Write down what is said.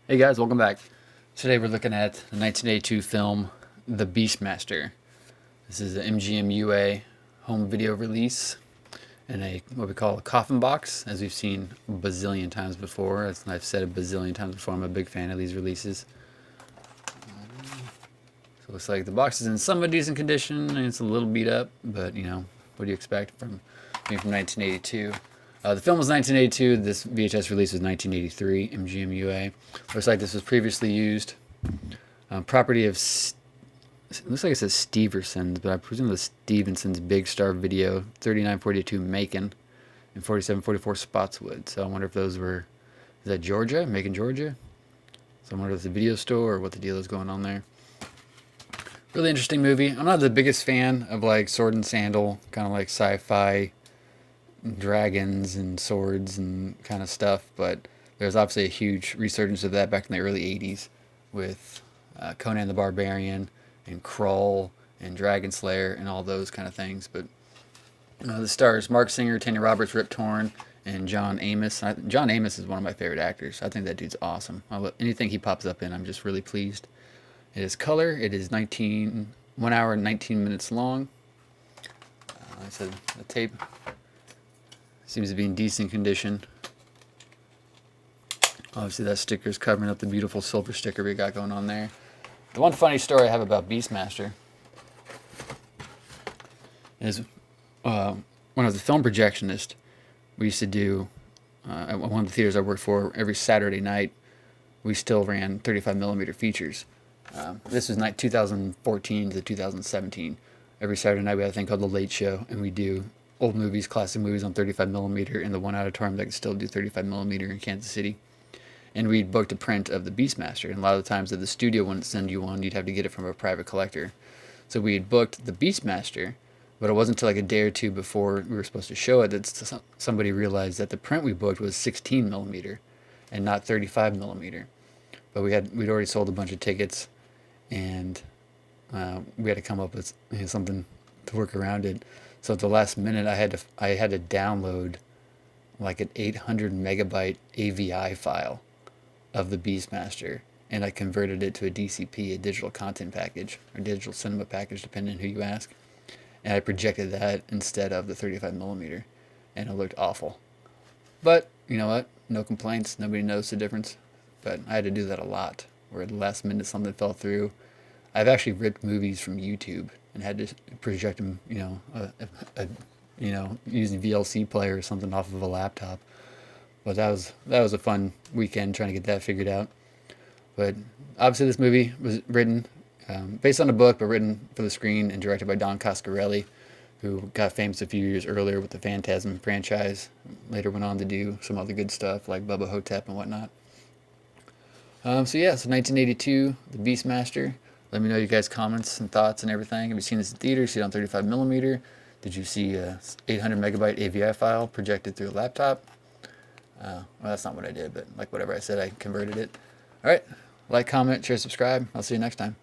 Hey guys, welcome back. Today we're looking at the 1982 film The Beastmaster. This is an MGM UA home video release in a what we call a coffin box, as we've seen a bazillion times before. As I've said a bazillion times before, I'm a big fan of these releases. So it looks like the box is in somewhat decent condition, and it's a little beat up, but you know, what do you expect from 1982? The film was 1982. This VHS release was 1983. MGM UA. Looks like this was previously used. Property of it looks like it says Stevenson's, but I presume it's Stevenson's Big Star Video, 3942 Macon, and 4744 Spotswood. So I wonder if those were, is that Georgia, Macon, Georgia? So I wonder if it's a video store or what the deal is going on there. Really interesting movie. I'm not the biggest fan of like sword and sandal, kind of like sci-fi dragons and swords and kind of stuff, but there's obviously a huge resurgence of that back in the early 80s with Conan the Barbarian and Krull and Dragon Slayer and all those kind of things. But the stars: Mark Singer, Tanya Roberts, Rip Torn, and John Amos. John Amos is one of my favorite actors. I think that dude's awesome. Anything he pops up in, I'm just really pleased. It is color. It is 1 hour and 19 minutes long. I said the tape seems to be in decent condition. Obviously that sticker is covering up the beautiful silver sticker we got going on there. The one funny story I have about Beastmaster is when I was a film projectionist, we used to do, at one of the theaters I worked for, every Saturday night, we still ran 35mm features. This was 2014 to 2017. Every Saturday night we had a thing called The Late Show, and we do old movies, classic movies on 35mm in the one auditorium that could still do 35mm in Kansas City. And we'd booked a print of the Beastmaster, and a lot of the times that the studio wouldn't send you one, you'd have to get it from a private collector. So we had booked the Beastmaster, but it wasn't until like a day or two before we were supposed to show it that somebody realized that the print we booked was 16mm and not 35mm. But we'd already sold a bunch of tickets, and we had to come up with something to work around it. So at the last minute, I had to download like an 800 megabyte AVI file of the Beastmaster, and I converted it to a DCP, a digital content package, or digital cinema package, depending on who you ask. And I projected that instead of the 35mm, and it looked awful. But you know what? No complaints. Nobody knows the difference. But I had to do that a lot, where at the last minute something fell through. I've actually ripped movies from YouTube and had to project them, using VLC player or something off of a laptop. But that was a fun weekend trying to get that figured out. But obviously this movie was written based on a book, but written for the screen and directed by Don Coscarelli, who got famous a few years earlier with the Phantasm franchise. Later went on to do some other good stuff like Bubba Hotep and whatnot. So 1982, The Beastmaster. Let me know your guys' comments and thoughts and everything. Have you seen this in theater? See it on 35mm? Did you see a 800 megabyte AVI file projected through a laptop? Well, that's not what I did, but like whatever I said, I converted it. All right, like, comment, share, subscribe. I'll see you next time.